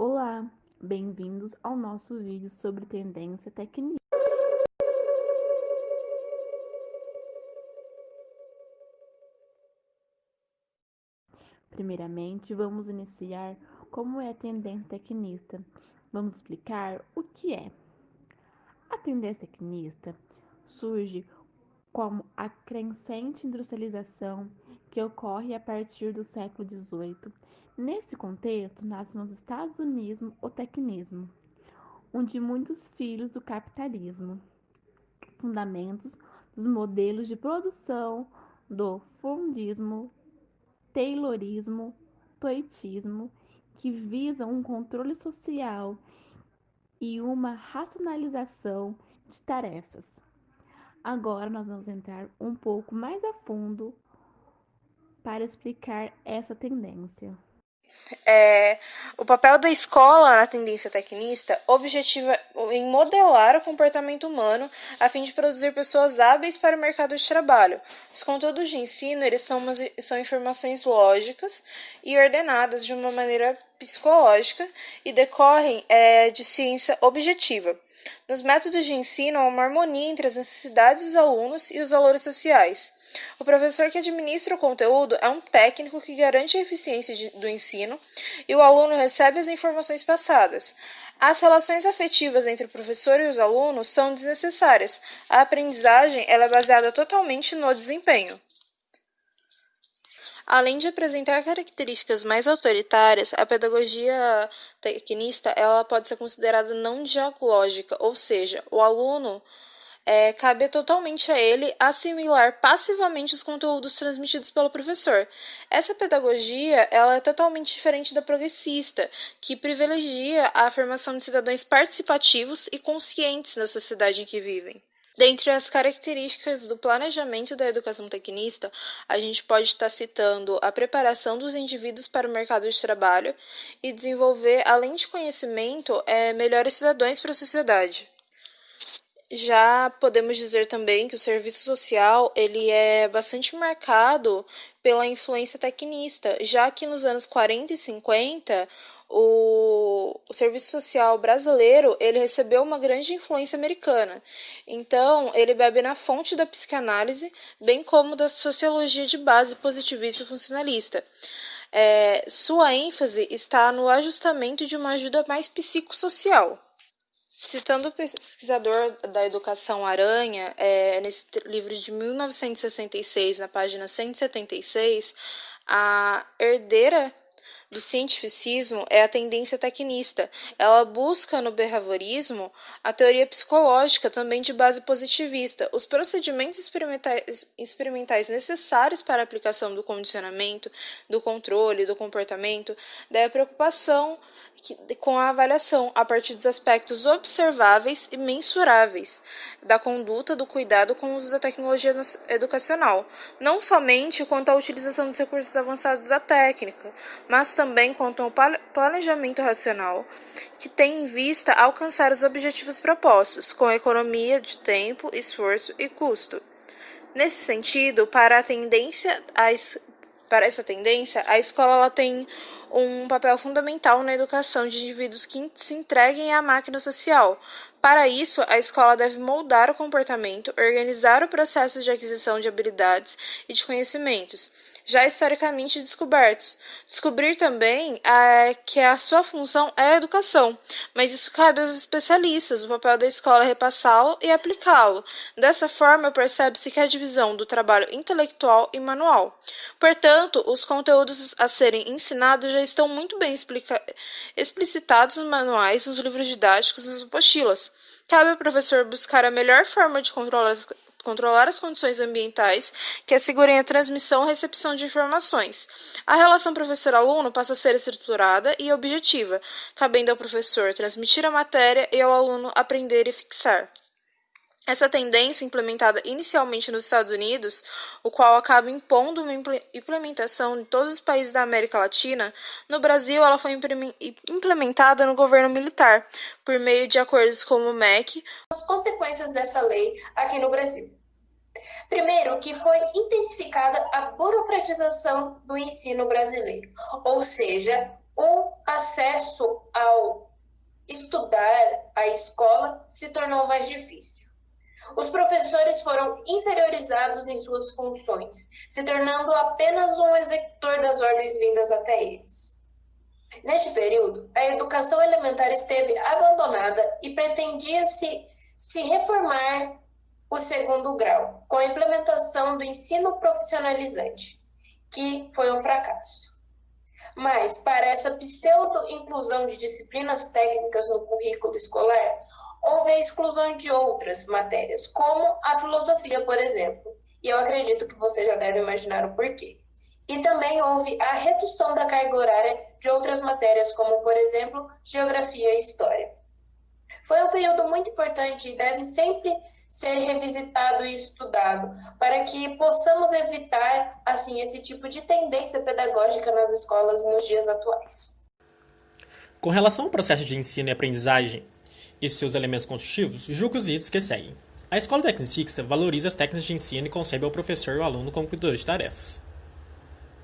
Olá, bem-vindos ao nosso vídeo sobre tendência técnica. Primeiramente, vamos iniciar como é a tendência tecnista. Vamos explicar o que é. A tendência tecnista surge como a crescente industrialização que ocorre a partir do século XVIII. Nesse contexto, nasce nos Estados Unidos o tecnismo, um de muitos filhos do capitalismo. Fundamentos dos modelos de produção do Fordismo, Taylorismo, Toyotismo, que visam um controle social e uma racionalização de tarefas. Agora nós vamos entrar um pouco mais a fundo para explicar essa tendência. O papel da escola na tendência tecnista objetiva em modelar o comportamento humano a fim de produzir pessoas hábeis para o mercado de trabalho. Os conteúdos de ensino eles são informações lógicas e ordenadas de uma maneira psicológica e decorrem de ciência objetiva. Nos métodos de ensino, há uma harmonia entre as necessidades dos alunos e os valores sociais. O professor que administra o conteúdo é um técnico que garante a eficiência do ensino e o aluno recebe as informações passadas. As relações afetivas entre o professor e os alunos são desnecessárias. A aprendizagem ela é baseada totalmente no desempenho. Além de apresentar características mais autoritárias, a pedagogia tecnista ela pode ser considerada não dialógica, ou seja, o aluno cabe totalmente a ele assimilar passivamente os conteúdos transmitidos pelo professor. Essa pedagogia ela é totalmente diferente da progressista, que privilegia a formação de cidadãos participativos e conscientes da sociedade em que vivem. Dentre as características do planejamento da educação tecnista, a gente pode estar citando a preparação dos indivíduos para o mercado de trabalho e desenvolver, além de conhecimento, melhores cidadãos para a sociedade. Já podemos dizer também que o serviço social ele é bastante marcado pela influência tecnista, já que nos anos 40 e 50 o serviço social brasileiro ele recebeu uma grande influência americana. Então, ele bebe na fonte da psicanálise, bem como da sociologia de base positivista e funcionalista. Sua ênfase está no ajustamento de uma ajuda mais psicossocial. Citando o pesquisador da educação Aranha, nesse livro de 1966, na página 176, a herdeira do cientificismo é a tendência tecnista. Ela busca no behaviorismo a teoria psicológica, também de base positivista. Os procedimentos experimentais necessários para a aplicação do condicionamento, do controle, do comportamento, da preocupação com a avaliação a partir dos aspectos observáveis e mensuráveis da conduta, do cuidado com o uso da tecnologia educacional, não somente quanto à utilização dos recursos avançados da técnica, mas também quanto ao planejamento racional, que tem em vista alcançar os objetivos propostos, com economia de tempo, esforço e custo. Nesse sentido, para essa tendência, a escola ela tem um papel fundamental na educação de indivíduos que se entreguem à máquina social. Para isso, a escola deve moldar o comportamento, organizar o processo de aquisição de habilidades e de conhecimentos, já historicamente descobertos. Descobrir também que a sua função é a educação, mas isso cabe aos especialistas. O papel da escola é repassá-lo e aplicá-lo. Dessa forma, percebe-se que a divisão do trabalho intelectual e manual. Portanto, os conteúdos a serem ensinados já estão muito bem explicitados nos manuais, nos livros didáticos e nas apostilas. Cabe ao professor buscar a melhor forma de controlar as condições ambientais que assegurem a transmissão e recepção de informações. A relação professor-aluno passa a ser estruturada e objetiva, cabendo ao professor transmitir a matéria e ao aluno aprender e fixar. Essa tendência, implementada inicialmente nos Estados Unidos, o qual acaba impondo uma implementação em todos os países da América Latina, no Brasil ela foi implementada no governo militar, por meio de acordos como o MEC. As consequências dessa lei aqui no Brasil. Primeiro, que foi intensificada a burocratização do ensino brasileiro, ou seja, o acesso ao estudar a escola se tornou mais difícil. Os professores foram inferiorizados em suas funções, se tornando apenas um executor das ordens vindas até eles. Neste período, a educação elementar esteve abandonada e pretendia-se reformar o segundo grau, com a implementação do ensino profissionalizante, que foi um fracasso. Mas, para essa pseudo-inclusão de disciplinas técnicas no currículo escolar, houve a exclusão de outras matérias, como a filosofia, por exemplo, e eu acredito que você já deve imaginar o porquê. E também houve a redução da carga horária de outras matérias, como, por exemplo, geografia e história. Foi um período muito importante e deve sempre ser revisitado e estudado, para que possamos evitar, assim, esse tipo de tendência pedagógica nas escolas nos dias atuais. Com relação ao processo de ensino e aprendizagem e seus elementos constitutivos, julgo os itens que seguem. A escola tecnicista valoriza as técnicas de ensino e concebe ao professor e ao aluno como cuidador de tarefas.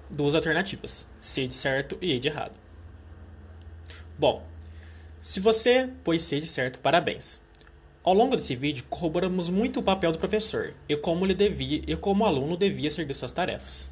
Duas alternativas, C de certo e E de errado. Bom, se você pôs C de certo, parabéns. Ao longo desse vídeo, corroboramos muito o papel do professor e como o aluno devia servir suas tarefas.